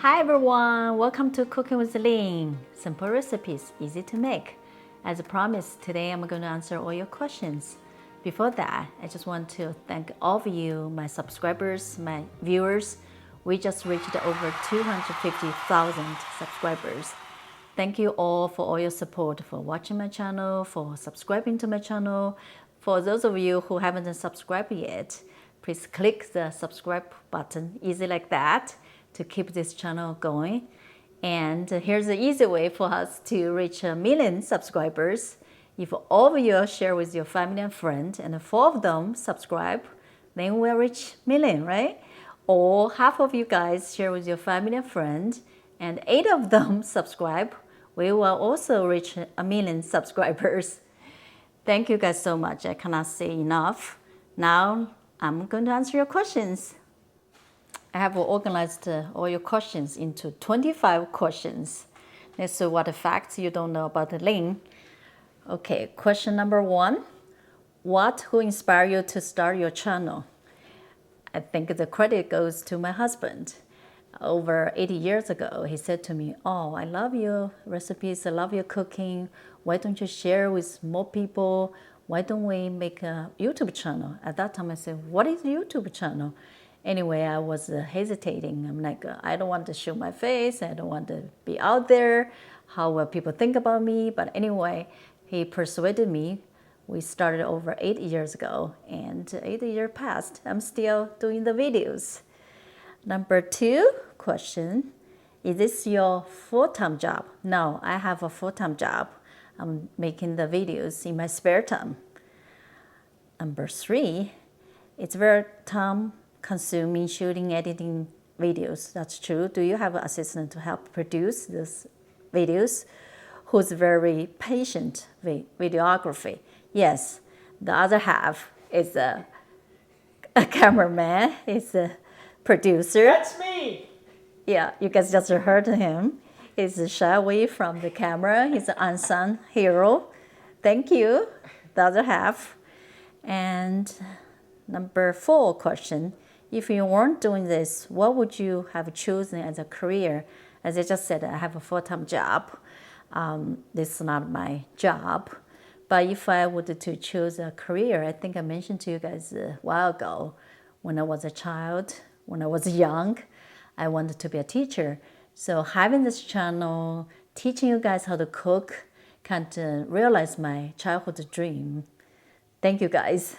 Hi everyone, welcome to Cooking with Lynn. Simple recipes, easy to make. As promised, today I'm going to answer all your questions. Before that, I just want to thank all of you, my subscribers, my viewers. We just reached over 250,000 subscribers. Thank you all for all your support, for watching my channel, for subscribing to my channel. For those of you who haven't subscribed yet, please click the subscribe button, easy like that, to keep this channel going. And here's the easy way for us to reach 1,000,000 subscribers. If all of you share with your family and friends and 4 of them subscribe, then we'll reach 1,000,000, right? Or half of you guys share with your family and friends and 8 of them subscribe, we will also reach 1,000,000 subscribers. Thank you guys so much. I cannot say enough. Now I'm going to answer your questions. I have organized all your questions into 25 questions. Let's see what facts you don't know about Lynn. Okay, question number 1. Who inspired you to start your channel? I think the credit goes to my husband. Over 80 years ago, he said to me, "Oh, I love your recipes, I love your cooking. Why don't you share with more people? Why don't we make a YouTube channel?" At that time, I said, "What is a YouTube channel?" Anyway, I was hesitating. I'm like, I don't want to show my face. I don't want to be out there. How will people think about me? But anyway, he persuaded me. We started over 8 years ago, and 8 years passed. I'm still doing the videos. Number 2 question, is this your full-time job? No, I have a full-time job. I'm making the videos in my spare time. Number 3, it's very time-consuming shooting, editing videos. That's true. Do you have an assistant to help produce these videos who's very patient with videography? Yes, the other half is a cameraman, is a producer. That's me. Yeah, you guys just heard him. He's shy away from the camera. He's an unsung hero. Thank you, the other half. And number 4 question, if you weren't doing this, what would you have chosen as a career? As I just said, I have a full-time job. This is not my job. But if I were to choose a career, I think I mentioned to you guys a while ago, when I was a child, when I was young, I wanted to be a teacher. So having this channel, teaching you guys how to cook, kind of realize my childhood dream. Thank you guys.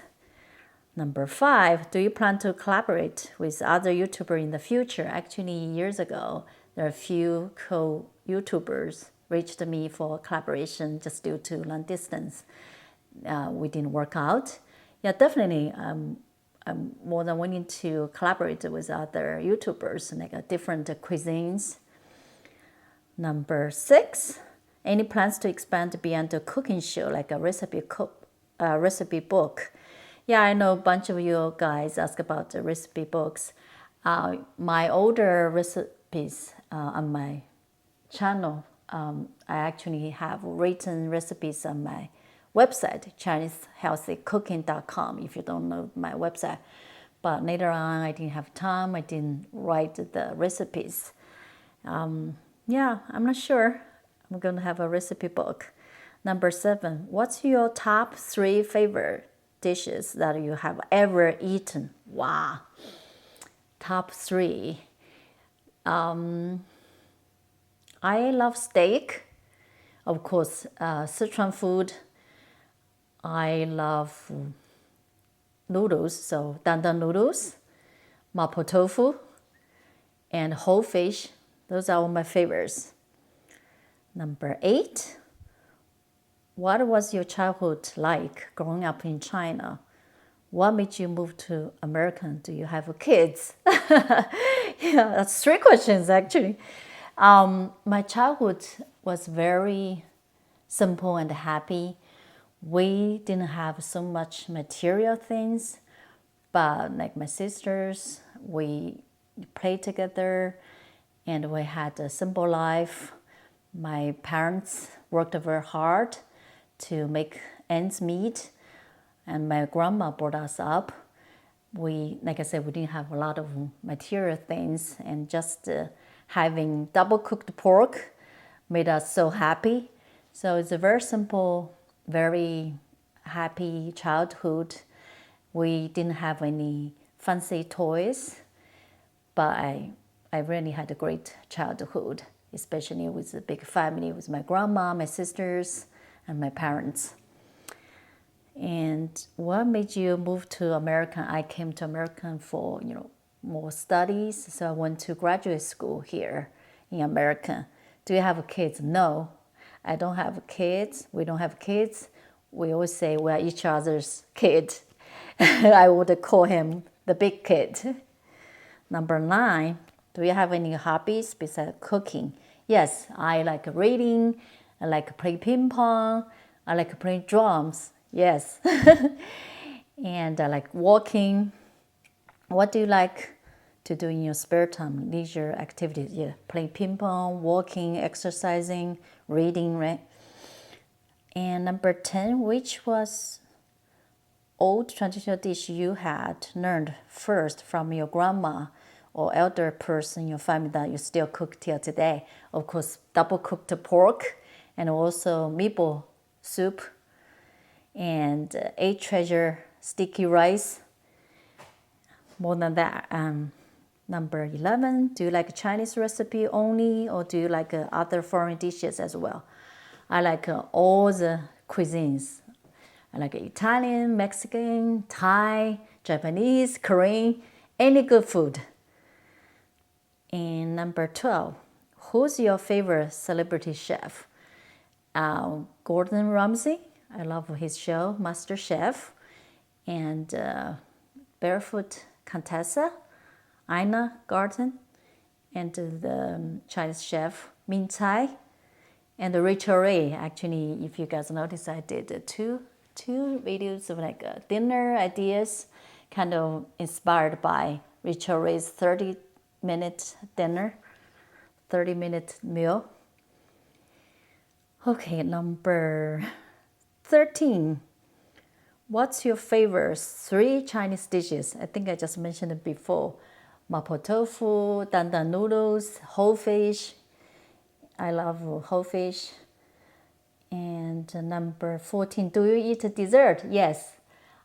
Number 5, do you plan to collaborate with other YouTubers in the future? Actually, years ago, there are a few co-YouTubers reached me for collaboration just due to long distance. We didn't work out. Yeah, definitely, I'm more than willing to collaborate with other YouTubers, like different cuisines. Number 6, any plans to expand beyond the cooking show, like a recipe book? Yeah, I know a bunch of you guys ask about the recipe books. My older recipes on my channel, I actually have written recipes on my website, ChineseHealthyCooking.com, if you don't know my website. But later on, I didn't have time. I didn't write the recipes. Yeah, I'm not sure. I'm going to have a recipe book. Number 7, what's your top 3 favorite dishes that you have ever eaten? Wow. Top 3. I love steak. Of course, Sichuan food. I love noodles, so dandan noodles, mapo tofu, and whole fish. Those are all my favorites. Number 8, what was your childhood like growing up in China? What made you move to America? Do you have kids? Yeah, that's 3 questions actually. My childhood was very simple and happy. We didn't have so much material things, but like my sisters, we played together and we had a simple life. My parents worked very hard to make ends meet, and my grandma brought us up. Like I said, we didn't have a lot of material things, and just having double cooked pork made us so happy. So it's a very simple, very happy childhood. We didn't have any fancy toys, but I really had a great childhood, especially with a big family with my grandma, my sisters, and my parents. And what made you move to America? I came to America for, more studies. So I went to graduate school here in America. Do you have kids? No, I don't have kids. We don't have kids. We always say we are each other's kid. I would call him the big kid. Number 9, do you have any hobbies besides cooking? Yes, I like reading. I like playing ping pong. I like playing drums. Yes. And I like walking. What do you like to do in your spare time, leisure activities? Yeah, playing ping pong, walking, exercising, reading, right? And number 10, which was old traditional dish you had learned first from your grandma or elder person in your family that you still cook till today? Of course, double cooked pork and also meatball soup and 8 treasure sticky rice. More than that, number 11, do you like Chinese recipe only or do you like other foreign dishes as well? I like all the cuisines. I like Italian, Mexican, Thai, Japanese, Korean, any good food. And number 12, who's your favorite celebrity chef? Gordon Ramsay. I love his show, Master Chef. And Barefoot Contessa, Ina Garten, and the Chinese chef Min Tsai, and Rachel Ray. Actually, if you guys notice, I did two videos of like dinner ideas, kind of inspired by Rachel Ray's 30-minute dinner, 30-minute meal. Okay, number 13. What's your favorite 3 Chinese dishes? I think I just mentioned it before. Mapo tofu, dandan noodles, whole fish. I love whole fish. And number 14, do you eat dessert? Yes,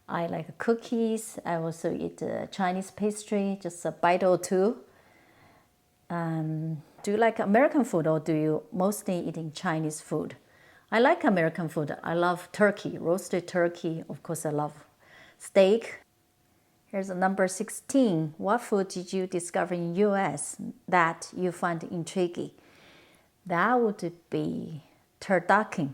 I like cookies. I also eat Chinese pastry, just a bite or two. Do you like American food or do you mostly eating Chinese food? I like American food. I love turkey, roasted turkey. Of course, I love steak. Here's number 16. What food did you discover in US that you find intriguing? That would be turducken.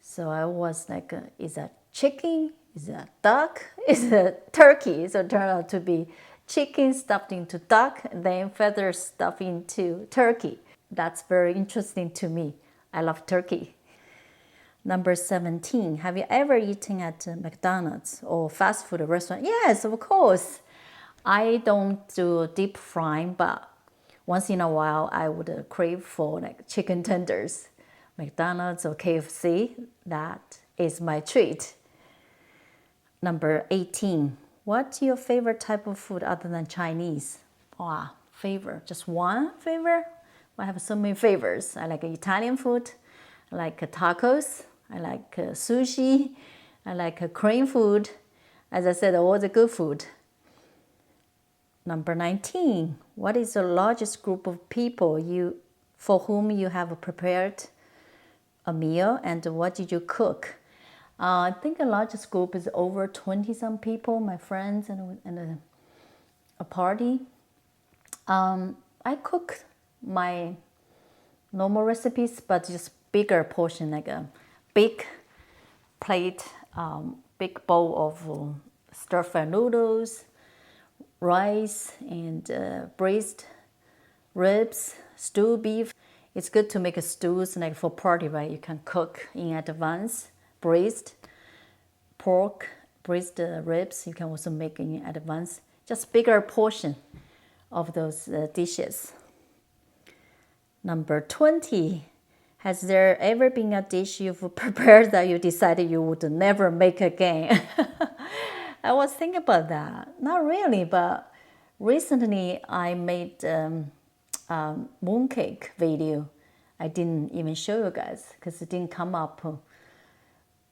So I was like, is that chicken? Is that duck? Is it turkey? So it turned out to be chicken stuffed into duck, and then feathers stuffed into turkey. That's very interesting to me. I love turkey. Number 17, have you ever eaten at McDonald's or fast food restaurant? Yes, of course. I don't do deep frying, but once in a while I would crave for like chicken tenders. McDonald's or KFC, that is my treat. Number 18, what's your favorite type of food other than Chinese? Wow, favorite, just one favorite? I have so many favorites. I like Italian food, I like tacos, I like sushi, I like Korean food. As I said, all the good food. Number 19, what is the largest group of people for whom you have prepared a meal and what did you cook? I think the largest group is over 20-some people, my friends and a party. I cook my normal recipes, but just bigger portion, like a big plate, big bowl of stir-fried noodles, rice, and braised ribs, stew beef. It's good to make a stews like for party, right? You can cook in advance. Braised pork, braised ribs, you can also make in advance. Just bigger portion of those dishes. Number 20, has there ever been a dish you've prepared that you decided you would never make again? I was thinking about that. Not really, but recently I made mooncake video. I didn't even show you guys because it didn't come up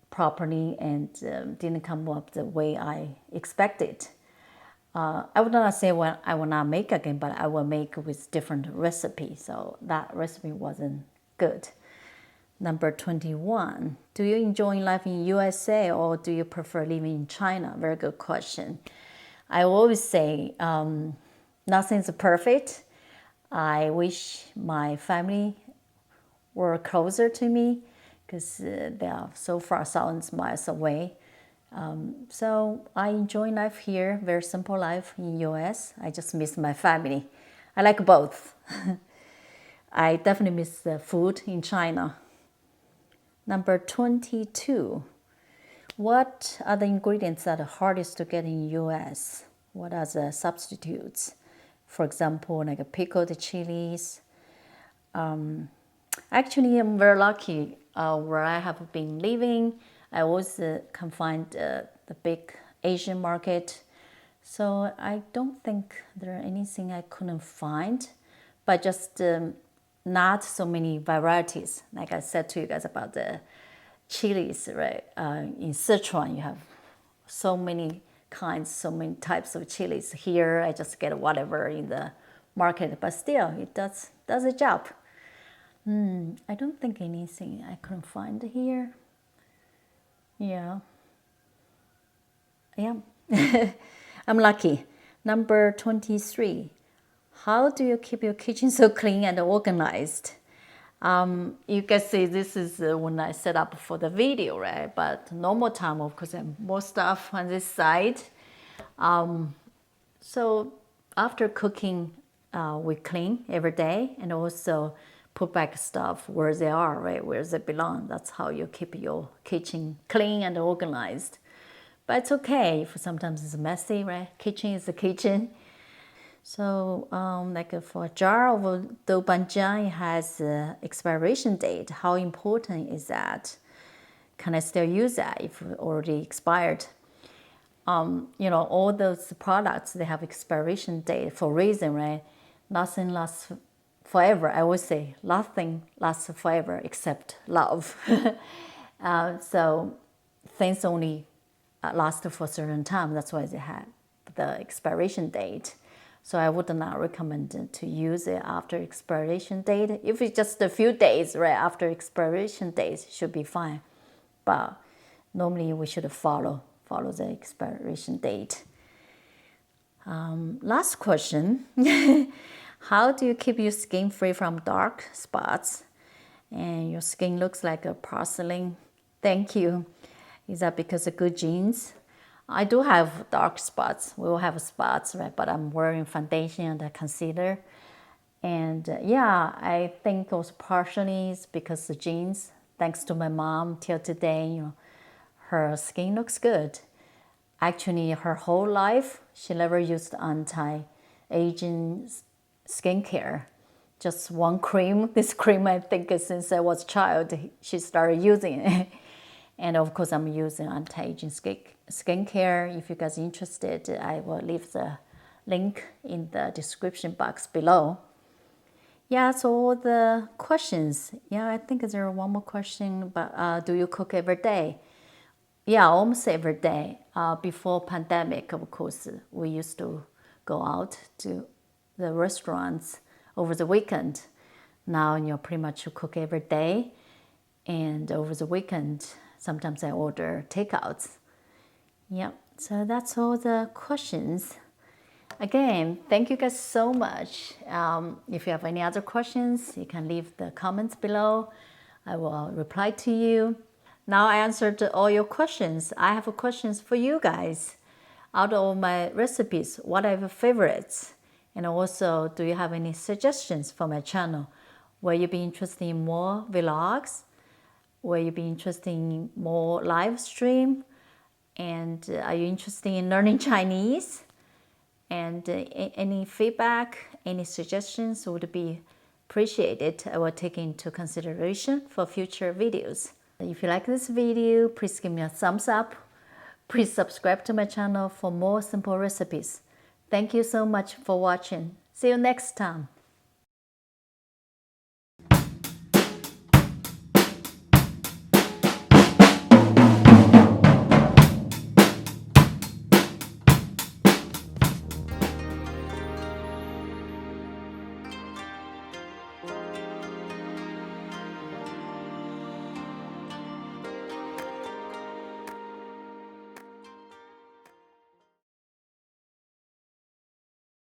properly and didn't come up the way I expected. I would not say I will not make again, but I will make with different recipe. So that recipe wasn't good. Number 21, do you enjoy life in USA or do you prefer living in China? Very good question. I always say nothing's perfect. I wish my family were closer to me because they are so far thousands miles away. So I enjoy life here, very simple life in US. I just miss my family. I like both. I definitely miss the food in China. Number 22. What are the ingredients that are hardest to get in US? What are the substitutes? For example, like pickled chilies. Actually, I'm very lucky where I have been living. I always can find the big Asian market. So I don't think there's anything I couldn't find, but just not so many varieties. Like I said to you guys about the chilies, right? In Sichuan, you have so many kinds, so many types of chilies. Here, I just get whatever in the market, but still, it does a job. I don't think anything I couldn't find here. Yeah. I'm lucky. Number 23. How do you keep your kitchen so clean and organized? You can see this is when I set up for the video, right? But normal time, of course, I have more stuff on this side. So after cooking, we clean every day and also put back stuff where they are, right? Where they belong. That's how you keep your kitchen clean and organized. But it's okay if sometimes it's messy, right? Kitchen is the kitchen. So like for a jar of doubanjiang, it has expiration date. How important is that? Can I still use that if it already expired? All those products, they have expiration date for a reason, right? Nothing lasts forever. I always say nothing lasts forever except love. So things only last for a certain time. That's why they have the expiration date. So I would not recommend to use it after expiration date. If it's just a few days, right, after expiration date, should be fine. But normally we should follow the expiration date. Last question. How do you keep your skin free from dark spots? And your skin looks like a porcelain. Thank you. Is that because of good genes? I do have dark spots. We all have spots, right? But I'm wearing foundation and a concealer. And I think it was partially because of genes. Thanks to my mom, till today, her skin looks good. Actually, her whole life, she never used anti-aging skincare. Just one cream. This cream, I think, since I was a child, she started using it. And of course, I'm using anti-aging skincare. If you guys are interested, I will leave the link in the description box below. Yeah, so all the questions. Yeah, I think there is one more question, but do you cook every day? Yeah, almost every day. Before pandemic, of course, we used to go out to the restaurants over the weekend. Now, pretty much cook every day. And over the weekend, sometimes I order takeouts. Yep, so that's all the questions. Again, thank you guys so much. If you have any other questions, you can leave the comments below. I will reply to you. Now I answered all your questions. I have questions for you guys. Out of all my recipes, what are your favorites? And also, do you have any suggestions for my channel? Will you be interested in more vlogs? Will you be interested in more live stream? And are you interested in learning Chinese? And any feedback, any suggestions would be appreciated. I will take into consideration for future videos. If you like this video, please give me a thumbs up. Please subscribe to my channel for more simple recipes. Thank you so much for watching. See you next time.